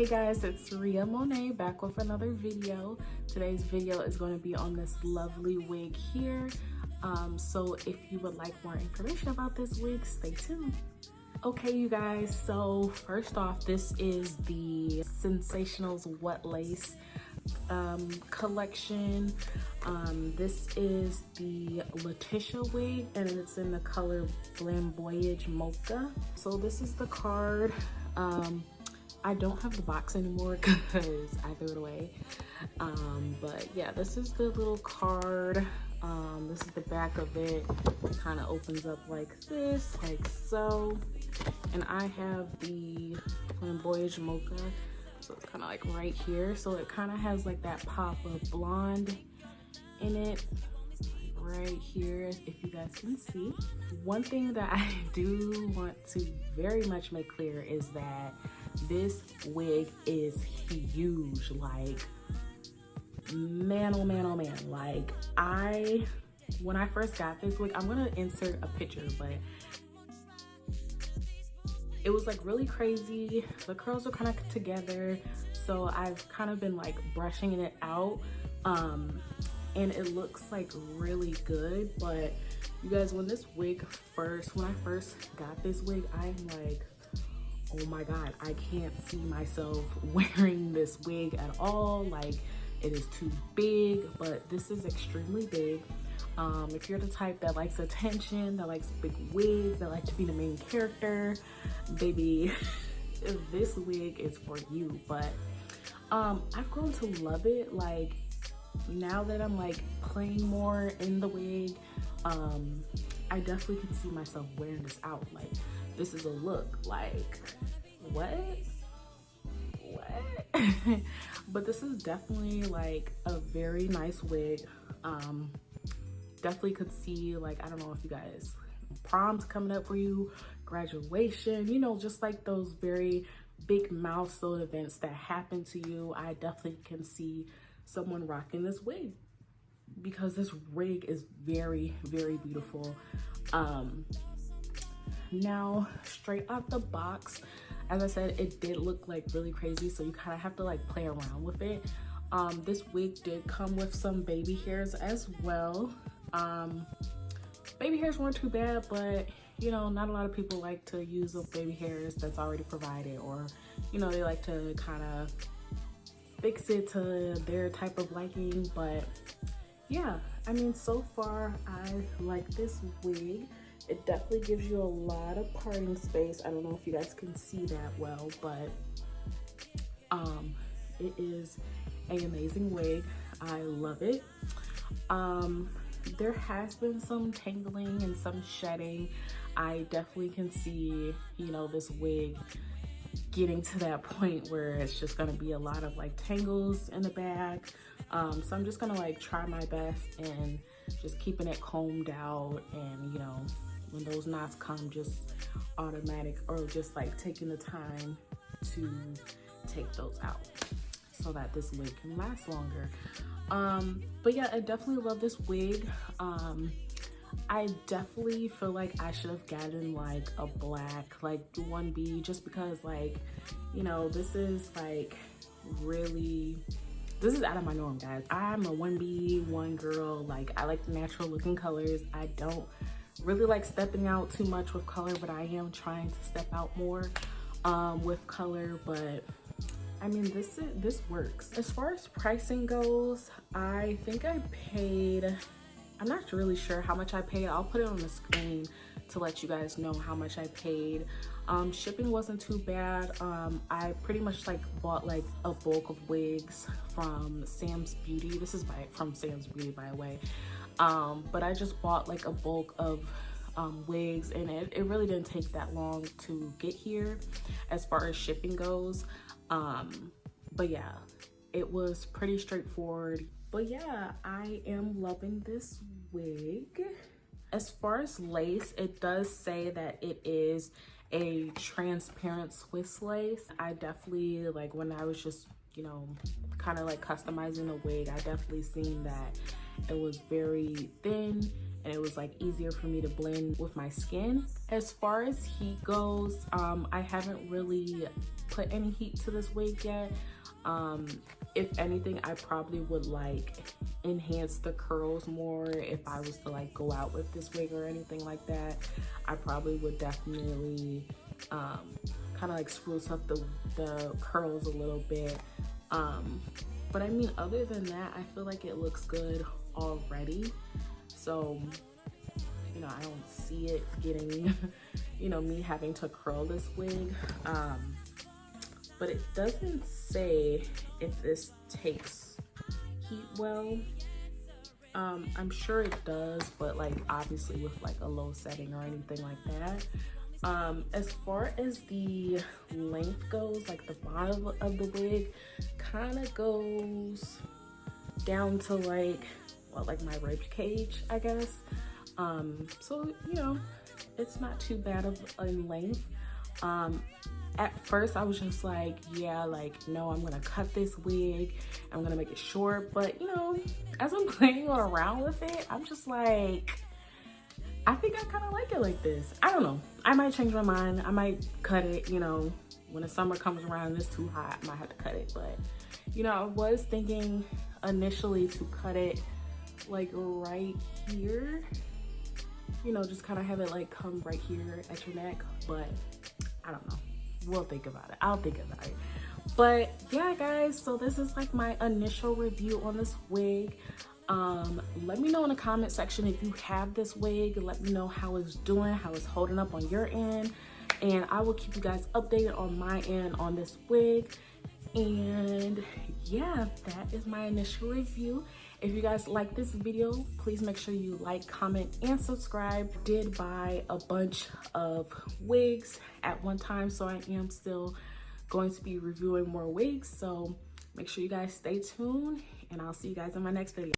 Hey guys, it's Monae back with another video. Today's video is going to be on this lovely wig here. So if you would like more information about this wig, stay tuned. Okay, you guys, so first off, this is the Sensationnel What Lace collection. This is the Latisha wig and it's in the color Flamboyage Mocha. So this is the card. I don't have the box anymore because I threw it away. But yeah, this is the little card. This is the back of it. It kind of opens up like this, like so. And I have the Flamboyage Mocha. So it's kind of like right here. So it kind of has like that pop of blonde in it. Right here, if you guys can see. One thing that I do want to very much make clear is that this wig is huge. Like, man, oh man, oh man. Like, when I first got this wig, I'm gonna insert a picture, but it was like really crazy. The curls are kind of together, so I've kind of been like brushing it out. And it looks like really good. But you guys, when I first got this wig, I'm like, oh my god, I can't see myself wearing this wig at all. Like, it is too big. But this is extremely big. If you're the type that likes attention, that likes big wigs, that like to be the main character, baby, this wig is for you. But I've grown to love it. Like, now that I'm like playing more in the wig, I definitely can see myself wearing this out. Like, this is a look. Like, what? But this is definitely like a very nice wig. Definitely could see, like, I don't know if you guys, prom's coming up for you, graduation, you know, just like those very big milestone events that happen to you. I definitely can see someone rocking this wig because this wig is very, very beautiful. Now, straight out the box, as I said, it did look like really crazy, so you kind of have to like play around with it. This wig did come with some baby hairs as well. Baby hairs weren't too bad, but you know, not a lot of people like to use the baby hairs that's already provided, or you know, they like to kind of fix it to their type of liking. But yeah, I mean, so far I like this wig. It definitely gives you a lot of parting space. I don't know if you guys can see that well, but it is an amazing wig. I love it. There has been some tangling and some shedding. I definitely can see, you know, this wig getting to that point where it's just gonna be a lot of like tangles in the back. So I'm just gonna like try my best and just keeping it combed out, and you know, when those knots come, just automatic, or just like taking the time to take those out so that this wig can last longer. But yeah, I definitely love this wig. I definitely feel like I should have gotten like a black, like 1B, just because, like, you know, this is like really, this is out of my norm, guys. I'm a 1B, one girl. Like, I like the natural looking colors. I don't really like stepping out too much with color, but I am trying to step out more with color. But I mean, this works. As far as pricing goes, I think I paid, I'm not really sure how much I paid. I'll put it on the screen to let you guys know how much I paid. Shipping wasn't too bad. I pretty much like bought like a bulk of wigs from samsbeauty. This is from samsbeauty, by the way. But I just bought like a bulk of wigs, and it really didn't take that long to get here as far as shipping goes. But yeah, it was pretty straightforward. But yeah, I am loving this wig. As far as lace, it does say that it is a transparent Swiss lace. I definitely, like, when I was just, you know, kind of like customizing the wig, I definitely seen that it was very thin and it was like easier for me to blend with my skin. As far as heat goes, I haven't really put any heat to this wig yet. If anything, I probably would like enhance the curls more if I was to like go out with this wig or anything like that. I probably would definitely kind of like spruce up the curls a little bit. But I mean, other than that, I feel like it looks good already. So, you know, I don't see it getting, you know, me having to curl this wig. But it doesn't say if this takes heat well. I'm sure it does, but like obviously with like a low setting or anything like that. As far as the length goes, like the bottom of the wig kind of goes down to like, well, like my rib cage, I guess. So, you know, it's not too bad of a length. At first I was just like, yeah, like, no, I'm gonna cut this wig, I'm gonna make it short. But, you know, as I'm playing around with it, I'm just like, I think I kind of like it like this. I don't know. I might change my mind. I might cut it, you know, when the summer comes around and it's too hot, I might have to cut it. But, you know, I was thinking initially to cut it like right here. You know, just kind of have it like come right here at your neck. But I don't know. We'll think about it. I'll think about it. But yeah, guys, so this is like my initial review on this wig. Let me know in the comment section if you have this wig. Let me know how it's doing, how it's holding up on your end, and I will keep you guys updated on my end on this wig. And yeah, that is my initial review. If you guys like this video, please make sure you like, comment, and subscribe. I did buy a bunch of wigs at one time, so I am still going to be reviewing more wigs. So make sure you guys stay tuned, and I'll see you guys in my next video.